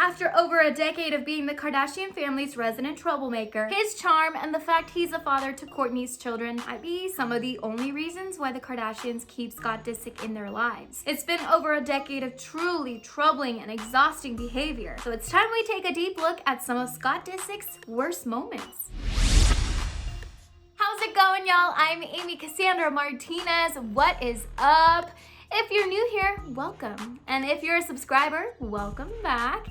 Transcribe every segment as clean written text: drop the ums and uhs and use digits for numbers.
After over a decade of being the Kardashian family's resident troublemaker, his charm and the fact he's a father to Kourtney's children might be some of the only reasons why the Kardashians keep Scott Disick in their lives. It's been over a decade of truly troubling and exhausting behavior, so it's time we take a deep look at some of Scott Disick's worst moments. How's it going, y'all? I'm Amy Cassandra Martinez. What is up? If you're new here, welcome. And if you're a subscriber, welcome back.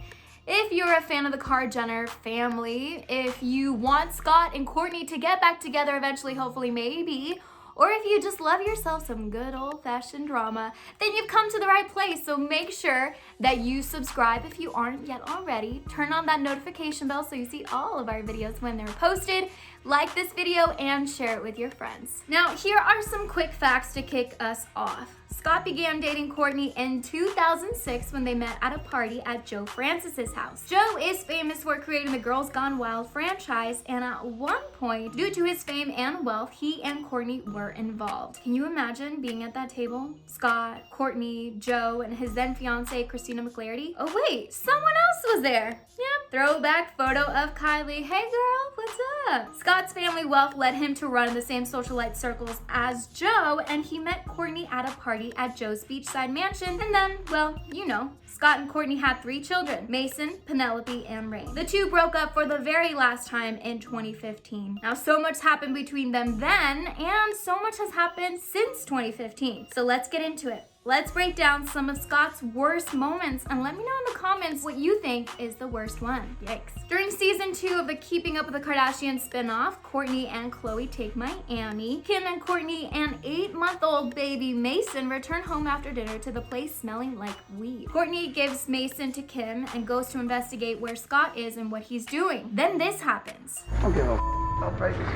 If you're a fan of the Kar Jenner family, if you want Scott and Kourtney to get back together eventually, hopefully, maybe, or if you just love yourself some good old-fashioned drama, then you've come to the right place. So make sure that you subscribe if you aren't yet already. Turn on that notification bell so you see all of our videos when they're posted. Like this video and share it with your friends. Now, here are some quick facts to kick us off. Scott began dating Kourtney in 2006 when they met at a party at Joe Francis's house. Joe is famous for creating the Girls Gone Wild franchise, and at one point, due to his fame and wealth, he and Kourtney were involved. Can you imagine being at that table? Scott, Kourtney, Joe, and his then fiancée Christina McClarty. Oh wait, someone else was there. Yep, throwback photo of Kylie. Hey girl, what's up? Scott's family wealth led him to run in the same socialite circles as Joe, and he met Kourtney at a party at Joe's beachside mansion, and then, well, you know, Scott and Kourtney had 3 children, Mason, Penelope, and Rain. The two broke up for the very last time in 2015. Now, so much happened between them then, and so much has happened since 2015. So let's get into it. Let's break down some of Scott's worst moments and let me know in the comments what you think is the worst one. Yikes. During season 2 of the Keeping Up with the Kardashians spinoff, Kourtney and Khloe take Miami. Kim and Kourtney and 8-month-old baby Mason return home after dinner to the place smelling like weed. Kourtney gives Mason to Kim and goes to investigate where Scott is and what he's doing. Then this happens. Don't give a I'll break this.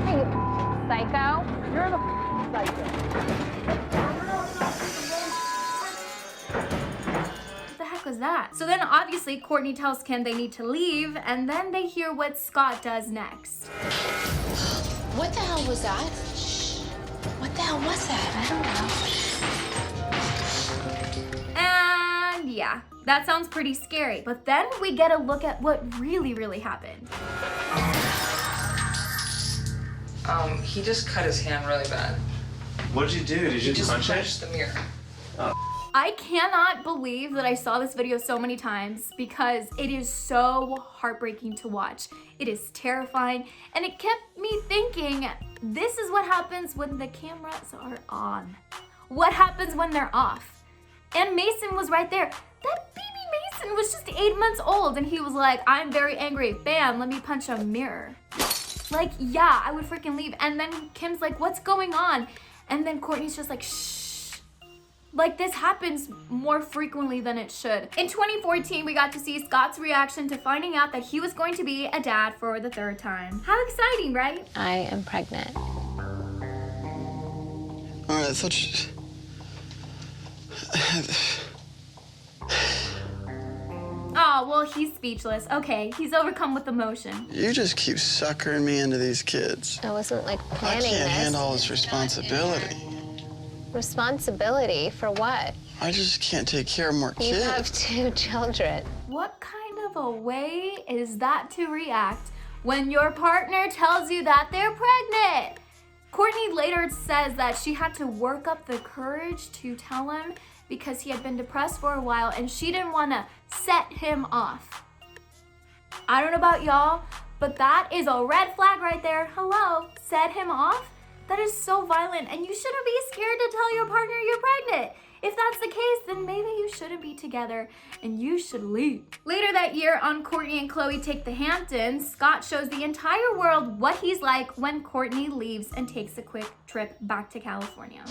Hey, psycho. You're the psycho. What the heck was that? So then obviously Kourtney tells Kim they need to leave, and then they hear what Scott does next. What the hell was that? What the hell was that? I don't know. And yeah, that sounds pretty scary. But then we get a look at what really happened. He just cut his hand really bad. What did you do? Did you He just punch punched it? the mirror. I cannot believe that I saw this video so many times because it is so heartbreaking to watch. It is terrifying, and it kept me thinking, this is what happens when the cameras are on. What happens when they're off? And Mason was right there. That baby Mason was just 8 months old, and he was like, I'm very angry. Bam, let me punch a mirror. Like, yeah, I would freaking leave. And then Kim's like, what's going on? And then Kourtney's just like, shh. Like, this happens more frequently than it should. In 2014, we got to see Scott's reaction to finding out that he was going to be a dad for the 3rd time. How exciting, right? I am pregnant. All right, I thought you... Oh, well, he's speechless. Okay, he's overcome with emotion. You just keep suckering me into these kids. I wasn't like I planning can't this. handle all this responsibility. Responsibility for what? I just can't take care of more You kids. have 2 children. What kind of a way is that to react when your partner tells you that they're pregnant? Kourtney later says that she had to work up the courage to tell him because he had been depressed for a while and she didn't want to set him off. I don't know about y'all, but that is a red flag right there. Hello, set him off? That is so violent, and you shouldn't be scared to tell your partner you're pregnant. If that's the case, then maybe you shouldn't be together and you should leave. Later that year on Kourtney and Khloe Take the Hamptons, Scott shows the entire world what he's like when Kourtney leaves and takes a quick trip back to California.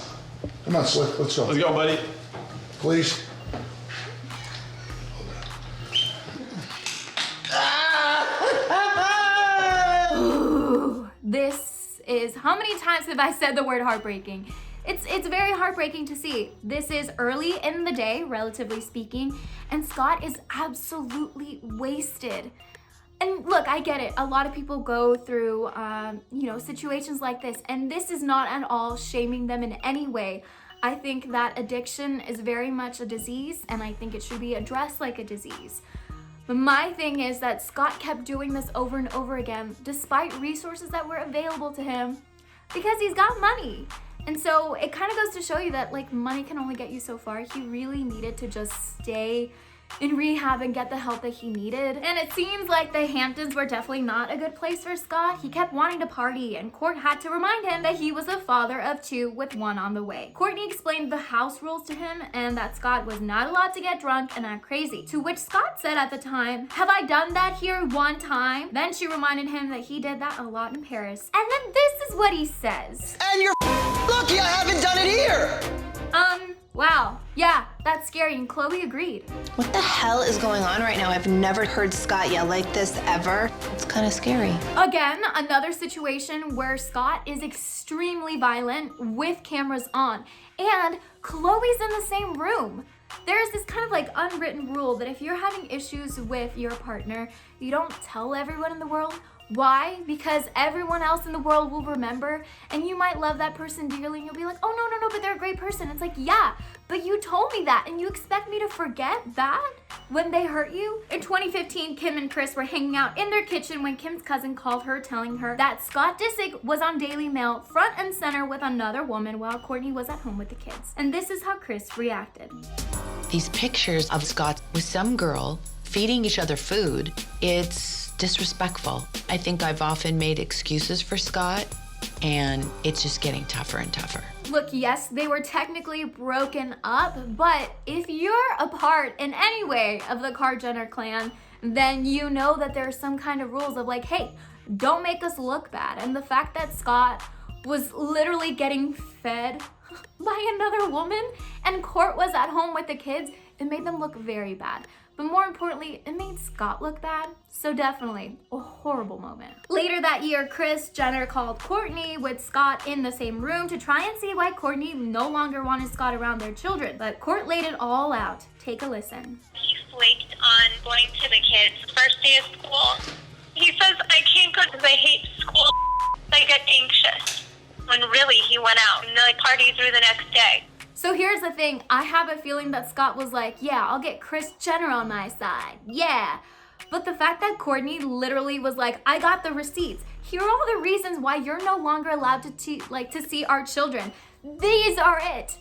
Come on, Slick, let's go. Let's go, buddy. Please. Ooh, this is, how many times have I said the word heartbreaking? It's very heartbreaking to see. This is early in the day, relatively speaking, and Scott is absolutely wasted. And look, I get it. A lot of people go through, situations like this, and this is not at all shaming them in any way. I think that addiction is very much a disease, and I think it should be addressed like a disease. But my thing is that Scott kept doing this over and over again, despite resources that were available to him, because he's got money. And so it kind of goes to show you that like money can only get you so far. He really needed to just stay in rehab and get the help that he needed. And it seems like the Hamptons were definitely not a good place for Scott. He kept wanting to party, and Court had to remind him that he was a father of 2 with 1 on the way. Courtney explained the house rules to him and that Scott was not allowed to get drunk and act crazy, to which Scott said at the time, "Have I done that here one time?" Then she reminded him that he did that a lot in Paris. And then this is what he says. And you're lucky I haven't done it here. Wow. Yeah, that's scary, and Chloe agreed. What the hell is going on right now? I've never heard Scott yell like this ever. It's kind of scary. Again, another situation where Scott is extremely violent with cameras on, and Chloe's in the same room. There's this kind of like unwritten rule that if you're having issues with your partner, you don't tell everyone in the world. Why? Because everyone else in the world will remember, and you might love that person dearly, and you'll be like, "Oh, no, but they're a great person." It's like, yeah, but you told me that, and you expect me to forget that when they hurt you? In 2015, Kim and Chris were hanging out in their kitchen when Kim's cousin called her, telling her that Scott Disick was on Daily Mail front and center with another woman while Courtney was at home with the kids. And this is how Chris reacted. These pictures of Scott with some girl feeding each other food, it's disrespectful. I think I've often made excuses for Scott, and it's just getting tougher and tougher. Look, yes, they were technically broken up, but if you're a part in any way of the Jenner clan, then you know that there's some kind of rules of like, hey, don't make us look bad. And the fact that Scott was literally getting fed by another woman and Court was at home with the kids, it made them look very bad. But more importantly, it made Scott look bad. So definitely a horrible moment. Later that year, Kris Jenner called Courtney with Scott in the same room to try and see why Courtney no longer wanted Scott around their children. But Court laid it all out. Take a listen. He flaked on going to the kids' first day of school. He says, "I can't go because I hate school. I get anxious." When really he went out and like partied through the next day. So here's the thing, I have a feeling that Scott was like, yeah, I'll get Kris Jenner on my side, yeah. But the fact that Courtney literally was like, I got the receipts. Here are all the reasons why you're no longer allowed to see our children. These are it.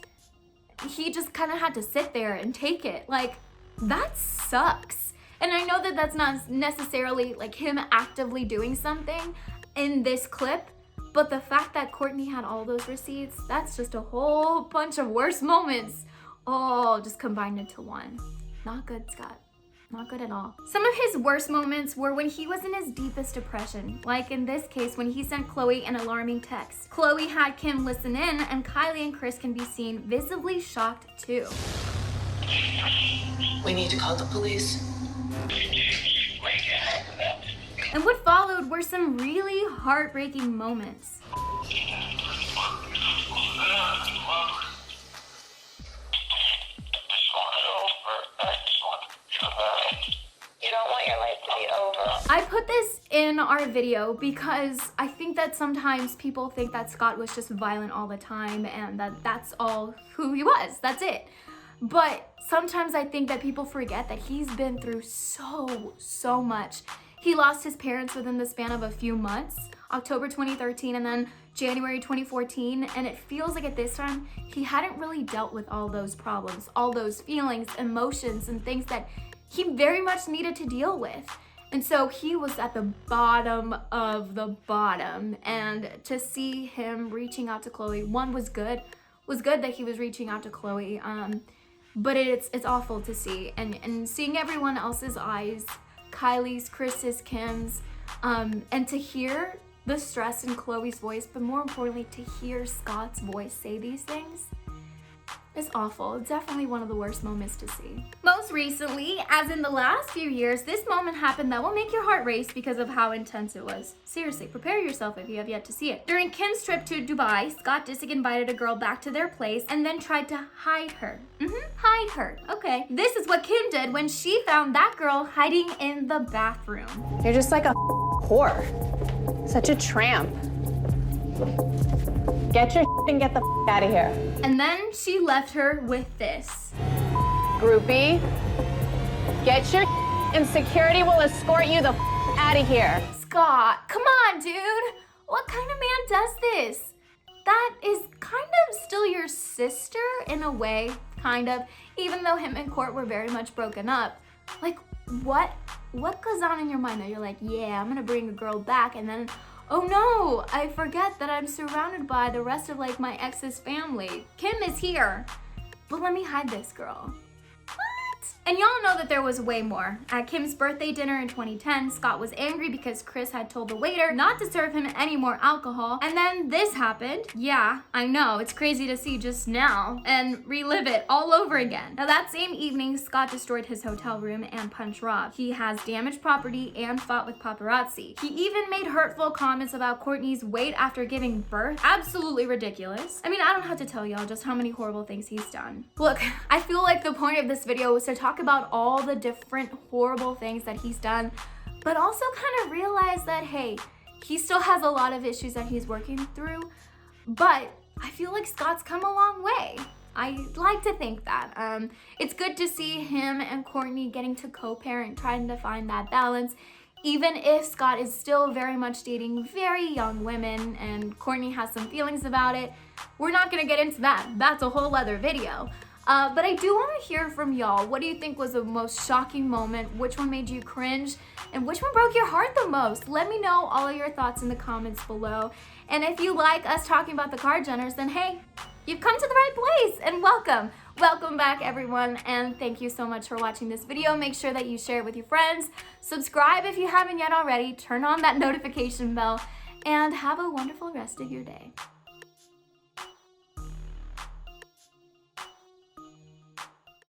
He just kind of had to sit there and take it. Like, that sucks. And I know that that's not necessarily like him actively doing something in this clip, but the fact that Courtney had all those receipts, that's just a whole bunch of worse moments, all just combined into one. Not good, Scott. Not good at all. Some of his worst moments were when he was in his deepest depression, like in this case when he sent Khloe an alarming text. Khloe had Kim listen in, and Kylie and Kris can be seen visibly shocked too. We need to call the police. And what followed were some really heartbreaking moments. You don't want your life to be over. I put this in our video because I think that sometimes people think that Scott was just violent all the time and that that's all who he was, that's it. But sometimes I think that people forget that he's been through so much. He lost his parents within the span of a few months, October 2013 and then January 2014, and it feels like at this time, he hadn't really dealt with all those problems, all those feelings, emotions, and things that he very much needed to deal with. And so he was at the bottom of the bottom, and to see him reaching out to Khloe, one was good that he was reaching out to Khloe, but it's awful to see, and seeing everyone else's eyes, Kylie's, Kris's, Kim's, and to hear the stress in Khloe's voice, but more importantly, to hear Scott's voice say these things is awful. It's definitely one of the worst moments to see. Most recently, as in the last few years, this moment happened that will make your heart race because of how intense it was. Seriously, prepare yourself if you have yet to see it. During Kim's trip to Dubai, Scott Disick invited a girl back to their place and then tried to hide her. Hide her. Okay. This is what Kim did when she found that girl hiding in the bathroom. You're just like a whore. Such a tramp. Get your and get the out of here. And then she left her with this. Groupie, get your and security will escort you the out of here. Scott, come on, dude. What kind of man does this? That is kind of still your sister in a way, kind of, even though him and Court were very much broken up. Like, what goes on in your mind that you're like, yeah, I'm gonna bring a girl back, and then, oh no, I forget that I'm surrounded by the rest of like my ex's family. Kim is here, but let me hide this girl. And y'all know that there was way more. At Kim's birthday dinner in 2010, Scott was angry because Chris had told the waiter not to serve him any more alcohol. And then this happened. Yeah, I know, it's crazy to see just now and relive it all over again. Now that same evening, Scott destroyed his hotel room and punched Rob. He has damaged property and fought with paparazzi. He even made hurtful comments about Courtney's weight after giving birth. Absolutely ridiculous. I mean, I don't have to tell y'all just how many horrible things he's done. Look, I feel like the point of this video was to talk about all the different horrible things that he's done, but also kind of realize that, hey, he still has a lot of issues that he's working through, but I feel like Scott's come a long way. I like to think that. It's good to see him and Courtney getting to co-parent, trying to find that balance, even if Scott is still very much dating very young women and Courtney has some feelings about it. We're not gonna get into that. That's a whole other video. But I do want to hear from y'all. What do you think was the most shocking moment? Which one made you cringe? And which one broke your heart the most? Let me know all of your thoughts in the comments below. And if you like us talking about the Kardashians, then hey, you've come to the right place and welcome. Welcome back, everyone, and thank you so much for watching this video. Make sure that you share it with your friends. Subscribe if you haven't yet already. Turn on that notification bell and have a wonderful rest of your day.